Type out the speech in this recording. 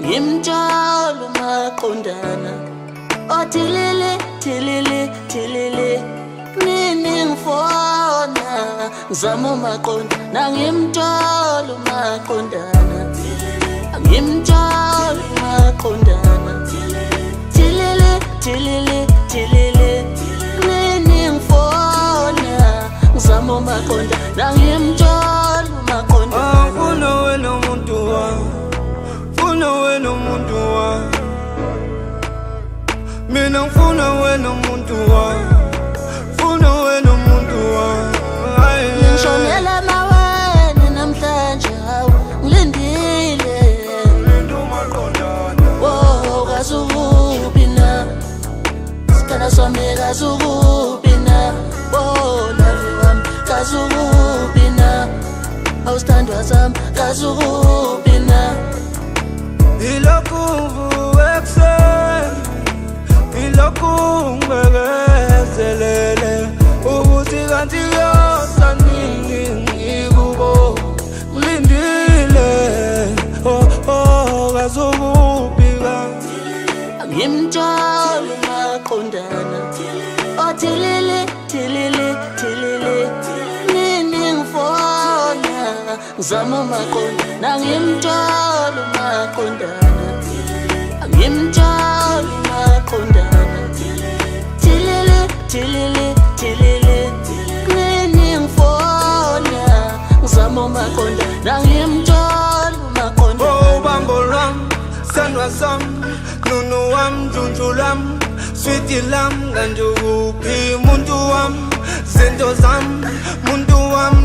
ngimtshalo maqondana othilili thilili thilili nini ngifona ngizama maqonda nangimtshalo maqondana ngimtshalo maqondana thilili thilili thilili nini ngifona ngizama maqonda nangimtshalo maqondana ufuna wena umuntu wami ufuna wena umuntu wami mina ngifuna wena umuntu wami ufuna wena umuntu wami ngishonela maweni namhlanje hawu ngilindile oh kazukubi na sikhala swami kazukubi na oh love wami kazukubi na awusithandwa sami kazukubi na ilokhu ekseni ilokhu ngibekezelele ukuthi kanti yosanini ngikubo ngilindile oh kazokubika ngimtshalo maqondana othilili thilili thilili nini ngifona ngizama maqonda nangimtshalo maqondana ngimtshalo maqondana thilili thilili thilili nini ngifona ngizama maqonda nangimtshalo maqondana oh bambo lam sandwa sam nunu wam junju lam sweetie lam ganjukuphi muntu wam zinto zam muntu wam